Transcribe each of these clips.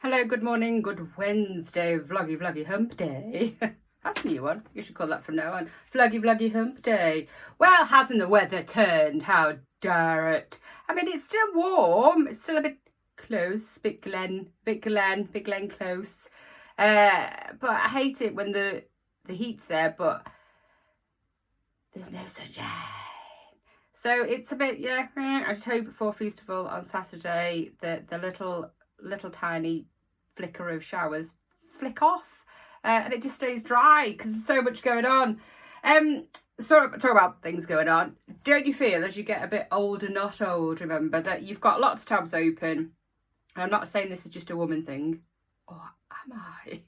Hello, good morning, good Wednesday, vloggy hump day. That's a new one. You should call that from now on. Vloggy hump day. Well, hasn't the weather turned? How dare it? I mean, it's still warm. It's still a bit close. Big Glen close. But I hate it when the heat's there, but there's no sunshine. So it's a bit, yeah, I just hope before Festival on Saturday that the little tiny flicker of showers flick off and it just stays dry because there's so much going on. So talk about things going on. Don't you feel as you get a bit older, not old, remember, that you've got lots of tabs open? And I'm not saying this is just a woman thing, or am I?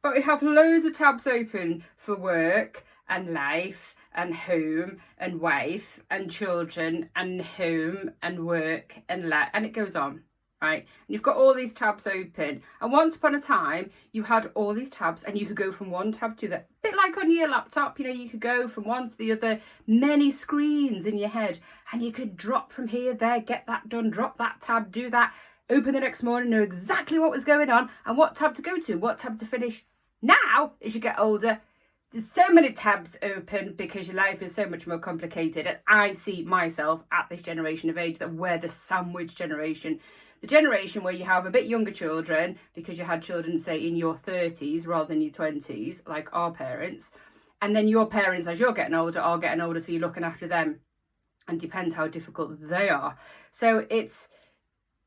But we have loads of tabs open for work and life and home and wife and children and home and work and life, and it goes on. Right, and you've got all these tabs open, and once upon a time you had all these tabs and you could go from one tab to the, bit like on your laptop, you know, you could go from one to the other, many screens in your head, and you could drop from here, there, get that done, drop that tab, do that, open the next morning, know exactly what was going on and what tab to go to, what tab to finish. Now, as you get older, there's so many tabs open because your life is so much more complicated, and I see myself at this generation of age that we're the sandwich generation. The generation where you have a bit younger children because you had children, say, in your 30s rather than your 20s, like our parents. And then your parents, as you're getting older, are getting older, so you're looking after them. And depends how difficult they are. So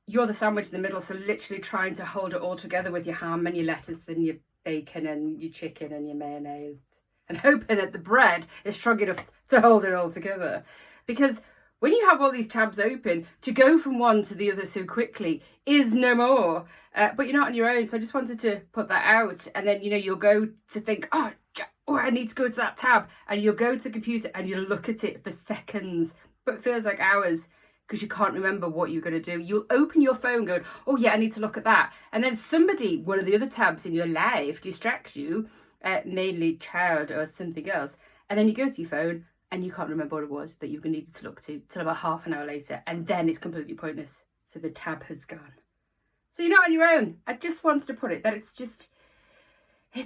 you're the sandwich in the middle, so literally trying to hold it all together with your ham and your lettuce and your bacon and your chicken and your mayonnaise. And hoping that the bread is strong enough to hold it all together. Because when you have all these tabs open, to go from one to the other so quickly is no more. But you're not on your own, so I just wanted to put that out. And then, you know, you'll go to think, oh, I need to go to that tab. And you'll go to the computer and you'll look at it for seconds. But it feels like hours because you can't remember what you're going to do. You'll open your phone going, oh, yeah, I need to look at that. And then somebody, one of the other tabs in your life, distracts you, mainly child or something else. And then you go to your phone and you can't remember what it was that you needed to look to till about half an hour later, and then it's completely pointless. So the tab has gone. So you're not on your own. I just wanted to put it that it's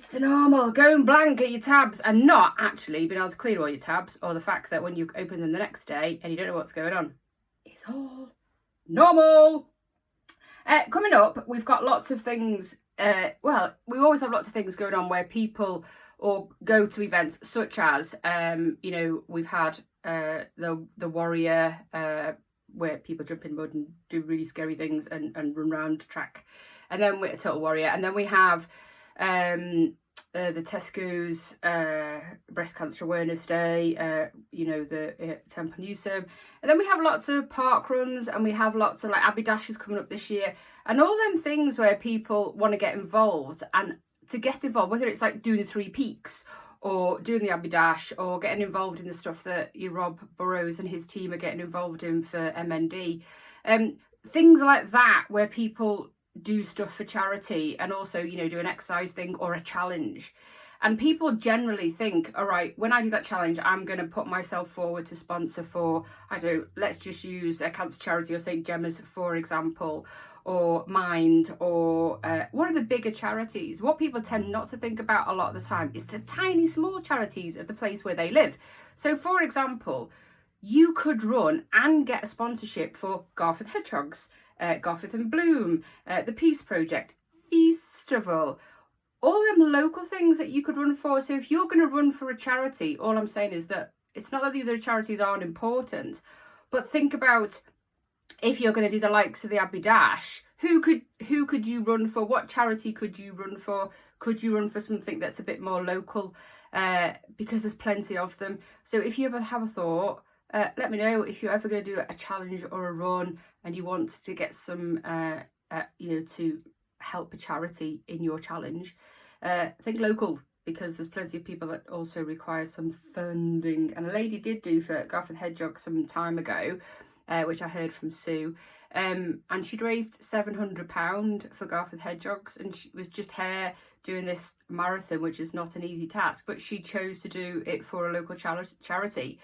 the normal going blank at your tabs and not actually being able to clear all your tabs, or the fact that when you open them the next day and you don't know what's going on. It's all normal. Coming up, we've got lots of things. We always have lots of things going on where people or go to events such as, you know, we've had the Warrior, where people jump in mud and do really scary things and run around the track. And then we're Total Warrior. And then we have the Tesco's Breast Cancer Awareness Day, you know, the Temple Newsom. And then we have lots of park runs, and we have lots of like Abbey Dashes coming up this year. And all them things where people want to get involved, and to get involved, whether it's like doing the 3 Peaks or doing the Abbey Dash or getting involved in the stuff that Rob Burrows and his team are getting involved in for MND. Things like that where people do stuff for charity and also, you know, do an exercise thing or a challenge. And people generally think, all right, when I do that challenge, I'm going to put myself forward to sponsor for, I don't know, let's just use a cancer charity or St. Gemma's, for example, or Mind, or one of the bigger charities. What people tend not to think about a lot of the time is the tiny small charities of the place where they live. So for example, you could run and get a sponsorship for Garforth Hedgehogs, Garforth and Bloom, the Peace Project, Festival, all them local things that you could run for. So if you're going to run for a charity, all I'm saying is that it's not that the other charities aren't important, but think about if you're going to do the likes of the Abbey Dash, who could you run for? What charity could you run for? Could you run for something that's a bit more local? Because there's plenty of them. So if you ever have a thought, let me know if you're ever going to do a challenge or a run and you want to get some, you know, to help a charity in your challenge. Think local, because there's plenty of people that also require some funding. And a lady did do for Garforth Hedgehog some time ago, which I heard from Sue, and she'd raised £700 for Garforth Hedgehogs, and she was just her doing this marathon, which is not an easy task, but she chose to do it for a local charity.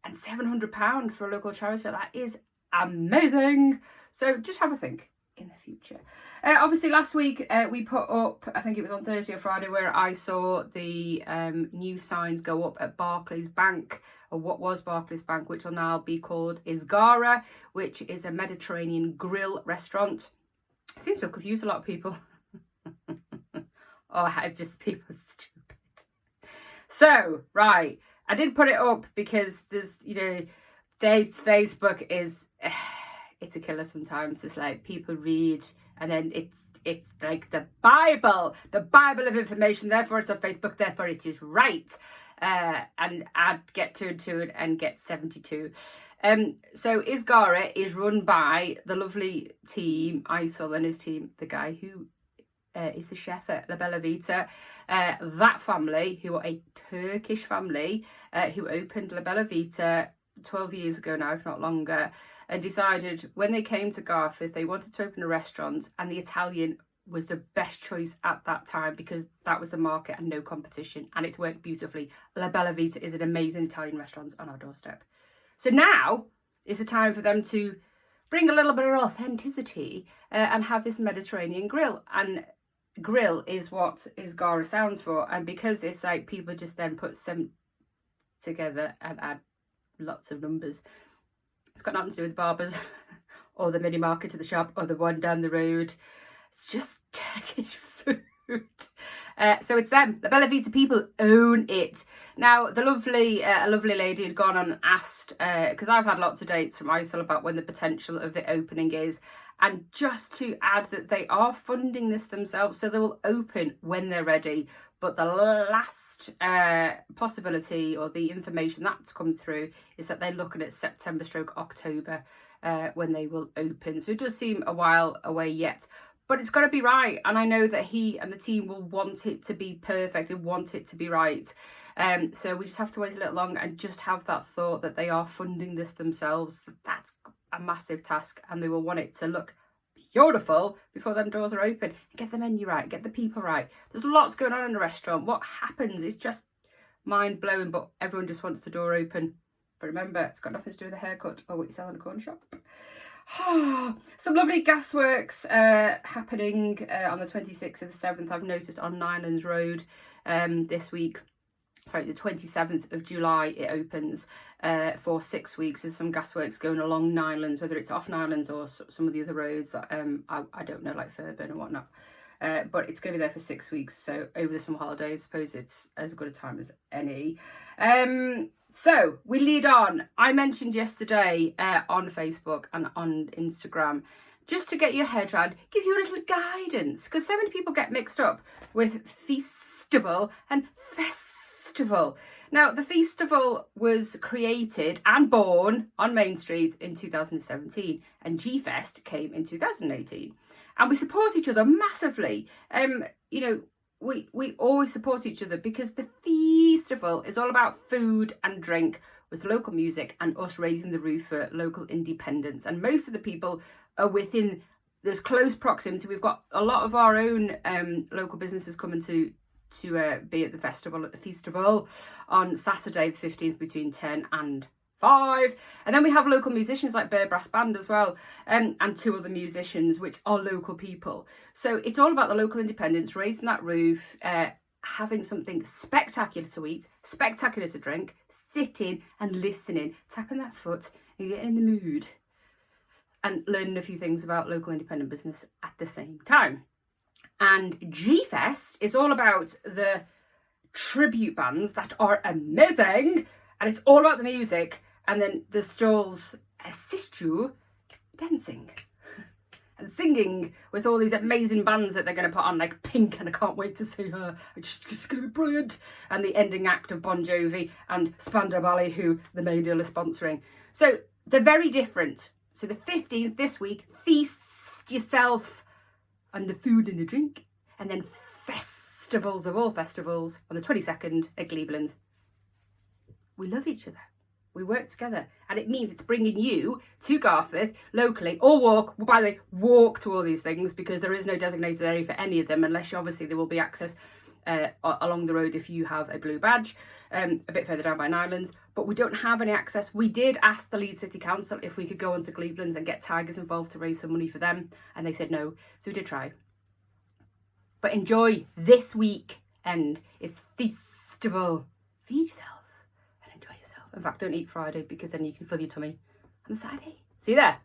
And £700 for a local charity, that is amazing. So just have a think. in the future. Obviously, last week we put up, I think it was on Thursday or Friday, where I saw the new signs go up at Barclays Bank, or what was Barclays Bank, which will now be called Izgara, which is a Mediterranean grill restaurant. It seems to have confused a lot of people. Oh, it's just people stupid. So, right, I did put it up because there's, you know, Facebook is, it's a killer sometimes. It's like people read and then it's like the Bible of information, therefore it's on Facebook, therefore it is right. And I'd get to it and get 72. So Izgara is run by the lovely team, Icel and his team, the guy who is the chef at La Bella Vita. That family, who are a Turkish family, who opened La Bella Vita 12 years ago now, if not longer, and decided when they came to Garforth, they wanted to open a restaurant, and the Italian was the best choice at that time because that was the market and no competition, and it's worked beautifully. La Bella Vita is an amazing Italian restaurant on our doorstep. So now is the time for them to bring a little bit of authenticity and have this Mediterranean grill. And grill is what Izgara sounds for, and because it's like people just then put some together and add lots of numbers. It's got nothing to do with barbers or the mini market to the shop or the one down the road. It's just Turkish food. So it's them. The Bella Vita people own it. Now, the lovely lady had gone on and asked, because I've had lots of dates from Icel about when the potential of it opening is. And just to add that they are funding this themselves, so they will open when they're ready. But the last possibility or the information that's come through is that they're looking at September/October when they will open. So it does seem a while away yet. But it's got to be right. And I know that he and the team will want it to be perfect and want it to be right. So we just have to wait a little longer and just have that thought that they are funding this themselves. That's a massive task, and they will want it to look beautiful before them doors are open. Get the menu right, get the people right. There's lots going on in the restaurant. What happens is just mind-blowing, but everyone just wants the door open. But remember, it's got nothing to do with a haircut or what you sell in a corner shop. Some lovely gasworks happening on the 26th of the 7th, I've noticed, on Nylands Road this week. Sorry, the 27th of July it opens for 6 weeks. There's some gasworks going along Nylands, whether it's off Nylands or some of the other roads that I don't know, like Fairburn and whatnot. But it's going to be there for 6 weeks. So over the summer holidays, I suppose it's as good a time as any. So we lead on. I mentioned yesterday on Facebook and on Instagram, just to get your head around, give you a little guidance, because so many people get mixed up with festival and festival. Now, the festival was created and born on Main Street in 2017, and G-Fest came in 2018. And we support each other massively. You know, we always support each other because the festival is all about food and drink with local music and us raising the roof for local independence. And most of the people are within this close proximity. We've got a lot of our own local businesses coming to be at the festival on Saturday the 15th between 10 and 5. And then we have local musicians like Bird Brass Band as well, and 2 other musicians which are local people. So it's all about the local independence, raising that roof, having something spectacular to eat, spectacular to drink, sitting and listening, tapping that foot and getting in the mood and learning a few things about local independent business at the same time. And G-Fest is all about the tribute bands that are amazing, and it's all about the music, and then the stalls assist you dancing and singing with all these amazing bands that they're going to put on, like Pink, and I can't wait to see her. It's just going to be brilliant. And the ending act of Bon Jovi and Spandau Ballet, who the main deal is sponsoring. So they're very different. So the 15th this week, feast yourself on the food and the drink, and then festivals of all festivals on the 22nd at Glebelands. We love each other. We work together, and it means it's bringing you to Garforth locally, or walk. Well, by the way, walk to all these things because there is no designated area for any of them, unless obviously there will be access along the road if you have a blue badge, a bit further down by Nylands, but we don't have any access. We did ask the Leeds City Council if we could go onto Cleveland's and get tigers involved to raise some money for them, and they said no, so we did try. But enjoy this weekend. It's festival. Feed yourself and enjoy yourself. In fact, don't eat Friday because then you can fill your tummy on the Saturday. See you there.